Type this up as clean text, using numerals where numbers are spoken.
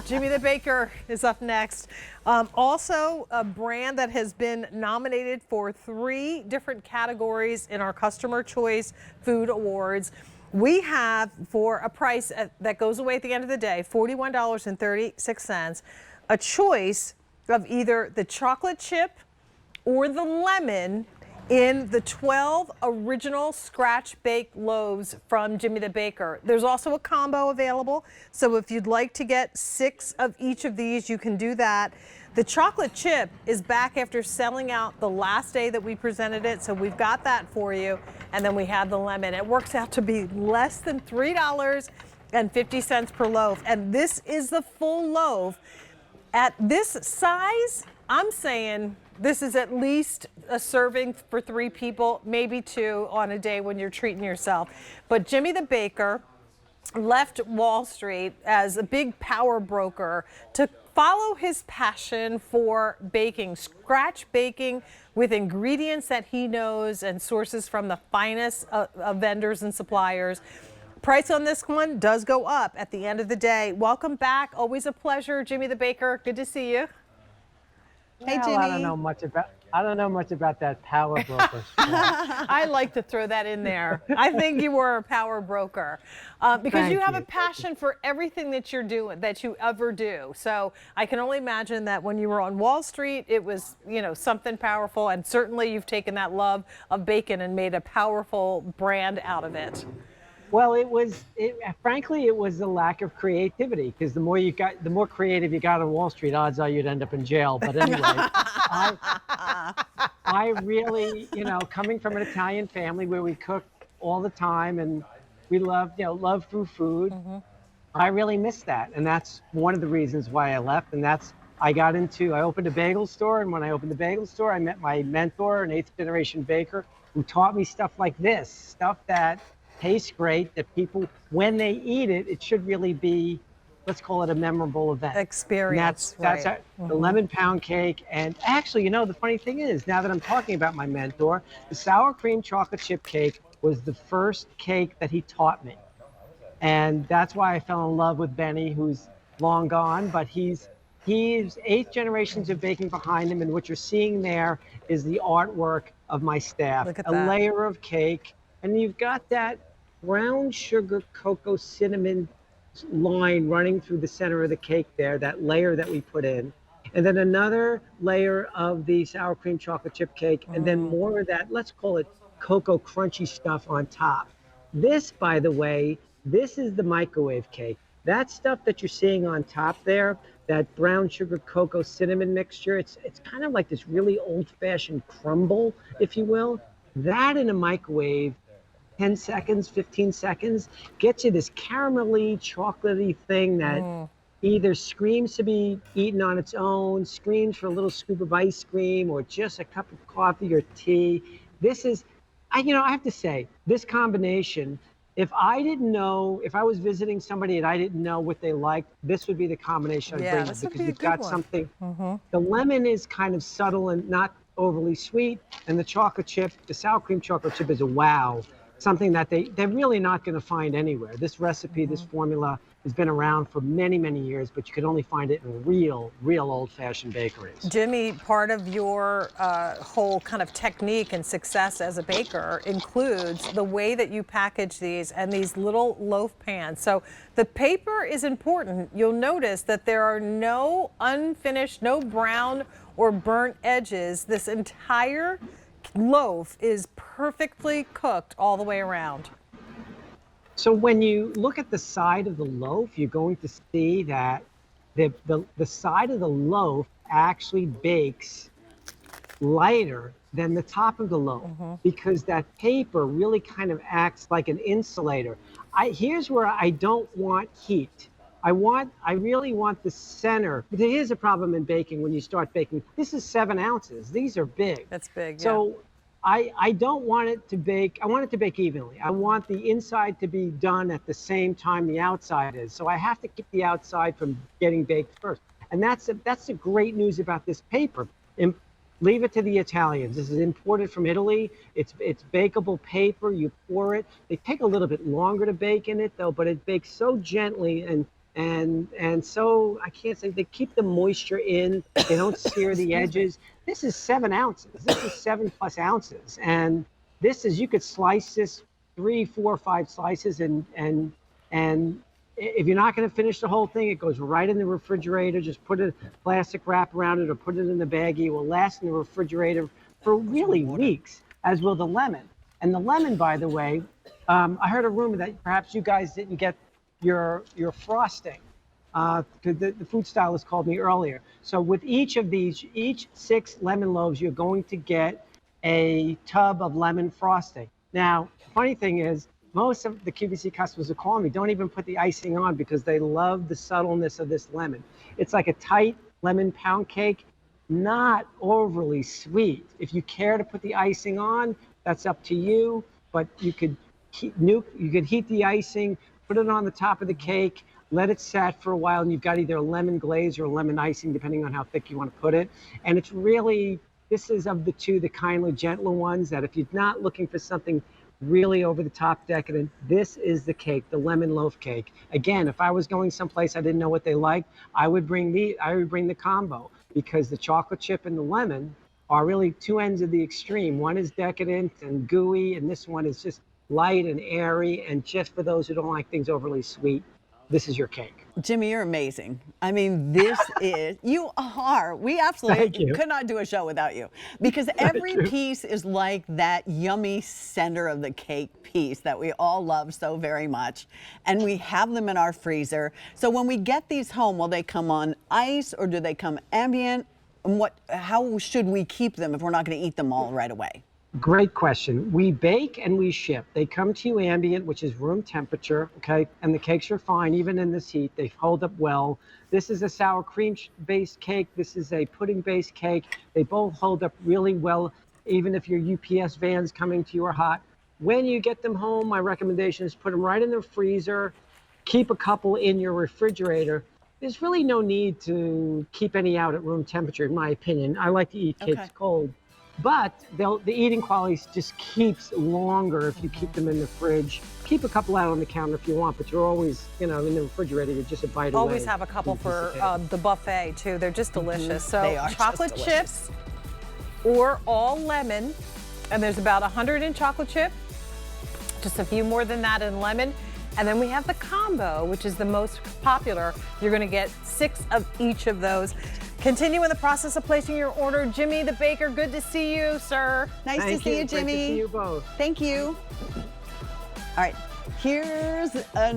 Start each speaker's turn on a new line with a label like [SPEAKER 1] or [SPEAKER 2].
[SPEAKER 1] Jimmy the Baker is up next. Also, a brand that has been nominated for 3 different categories in our Customer Choice Food Awards. We have, for a price that goes away at the end of the day, $41.36, a choice of either the chocolate chip or the lemon in the 12 original scratch baked loaves from Jimmy the Baker. There's also a combo available, so if you'd like to get 6 of each of these, you can do that. The chocolate chip is back after selling out the last day that we presented it, so we've got that for you. And then we have the lemon. It works out to be less than $3.50 per loaf, and this is the full loaf. At this size, I'm saying this is at least a serving for 3 people, maybe 2 on a day when you're treating yourself. But Jimmy the Baker left Wall Street as a big power broker to follow his passion for baking, scratch baking with ingredients that he knows and sources from the finest of vendors and suppliers. Price on this one does go up at the end of the day. Welcome back. Always a pleasure, Jimmy the Baker. Good to see you. Hey, Jimmy.
[SPEAKER 2] I don't know much about that power broker stuff.
[SPEAKER 1] I like to throw that in there. I think you were a power broker because you have a passion for everything that you're doing, that you ever do. So I can only imagine that when you were on Wall Street, it was, you know, something powerful. And certainly you've taken that love of bacon and made a powerful brand out of it.
[SPEAKER 2] Well, frankly, it was a lack of creativity, because the more creative you got on Wall Street, odds are you'd end up in jail. But anyway, I really, coming from an Italian family where we cook all the time and we love food, I really miss that. And that's one of the reasons why I left. And I opened a bagel store. And when I opened the bagel store, I met my mentor, an 8th generation baker, who taught me stuff like this, stuff that tastes great, that people, when they eat it, it should really be, let's call it a memorable event.
[SPEAKER 1] Experience.
[SPEAKER 2] That's the lemon pound cake. And actually, the funny thing is, now that I'm talking about my mentor, the sour cream chocolate chip cake was the first cake that he taught me. And that's why I fell in love with Benny, who's long gone, but he's 8 generations of baking behind him. And what you're seeing there is the artwork of my staff.
[SPEAKER 1] Look at
[SPEAKER 2] a
[SPEAKER 1] that.
[SPEAKER 2] layer of cake. And you've got that brown sugar, cocoa, cinnamon line running through the center of the cake there, that layer that we put in. And then another layer of the sour cream chocolate chip cake, and then more of that, let's call it cocoa crunchy stuff on top. This, by the way, this is the microwave cake. That stuff that you're seeing on top there, that brown sugar, cocoa, cinnamon mixture, it's kind of like this really old-fashioned crumble, if you will. That in a microwave, 10 seconds, 15 seconds, gets you this caramelly, chocolatey thing that either screams to be eaten on its own, screams for a little scoop of ice cream, or just a cup of coffee or tea. This is, I have to say, this combination, if I was visiting somebody and I didn't know what they liked, this would be the combination I'd bring them, because you've got something. The lemon is kind of subtle and not overly sweet, and the chocolate chip, the sour cream chocolate chip, is a wow. Something that they're really not going to find anywhere. This recipe, this formula has been around for many, many years, but you can only find it in real old-fashioned bakeries.
[SPEAKER 1] Jimmy, part of your whole kind of technique and success as a baker includes the way that you package these and these little loaf pans. So the paper is important. You'll notice that there are no unfinished, no brown or burnt edges. This entire loaf is perfectly cooked all the way around.
[SPEAKER 2] So when you look at the side of the loaf, you're going to see that the side of the loaf actually bakes lighter than the top of the loaf, because that paper really kind of acts like an insulator. Here's where I don't want heat. I really want the center. Here's a problem in baking when you start baking. This is 7 ounces. These are big.
[SPEAKER 1] That's big, yeah.
[SPEAKER 2] So I don't want it to bake. I want it to bake evenly. I want the inside to be done at the same time the outside is. So I have to keep the outside from getting baked first. And that's the great news about this paper. Leave it to the Italians. This is imported from Italy. It's bakeable paper. You pour it. They take a little bit longer to bake in it, though, but it bakes so gently, and and so I can't say, they keep the moisture in. They don't sear the edges. This is 7 ounces. This is 7+ ounces, and this is, you could slice this 3, 4, 5 slices, and if you're not going to finish the whole thing, it goes right in the refrigerator. Just put a plastic wrap around it or put it in the baggie. It will last in the refrigerator for really weeks, as will the lemon. And the lemon, by the way, I heard a rumor that perhaps you guys didn't get your frosting. The food stylist called me earlier. So with each of these, each 6 lemon loaves, you're going to get a tub of lemon frosting. Now, the funny thing is, most of the QVC customers who call me don't even put the icing on because they love the subtleness of this lemon. It's like a tight lemon pound cake, not overly sweet. If you care to put the icing on, that's up to you, but you could heat the icing, put it on the top of the cake, let it set for a while, and you've got either a lemon glaze or a lemon icing, depending on how thick you want to put it. And it's really, this is of the two, the kindler, gentler ones, that if you're not looking for something really over the top decadent, this is the cake, the lemon loaf cake. Again, if I was going someplace I didn't know what they liked, I would bring the combo, because the chocolate chip and the lemon are really 2 ends of the extreme. One is decadent and gooey, and this one is just light and airy. And just for those who don't like things overly sweet, this is your cake.
[SPEAKER 3] Jimmy, you're amazing. I mean, this is, you are. We absolutely could not do a show without you, because every piece is like that yummy center of the cake piece that we all love so very much. And we have them in our freezer. So when we get these home, will they come on ice or do they come ambient? And how should we keep them if we're not going to eat them all right away?
[SPEAKER 2] Great question. We bake and we ship. They come to you ambient, which is room temperature, okay? And the cakes are fine, even in this heat. They hold up well. This is a sour cream-based cake. This is a pudding-based cake. They both hold up really well, even if your UPS van's coming to you are hot. When you get them home, my recommendation is put them right in the freezer. Keep a couple in your refrigerator. There's really no need to keep any out at room temperature, in my opinion. I like to eat cakes cold. But the eating quality just keeps longer if you keep them in the fridge. Keep a couple out on the counter if you want, but you're always, in the refrigerator, you're just a bite away.
[SPEAKER 1] Always have a couple for the buffet too. They're just delicious. So
[SPEAKER 3] They are
[SPEAKER 1] chocolate
[SPEAKER 3] just
[SPEAKER 1] chips or all lemon, and there's about 100 in chocolate chip, just a few more than that in lemon. And then we have the combo, which is the most popular. You're going to get 6 of each of those. Continue in the process of placing your order. Jimmy the baker, good to see you, sir.
[SPEAKER 3] Nice to see you, Jimmy.
[SPEAKER 2] Great to see you both.
[SPEAKER 3] Thank you. All right, here's a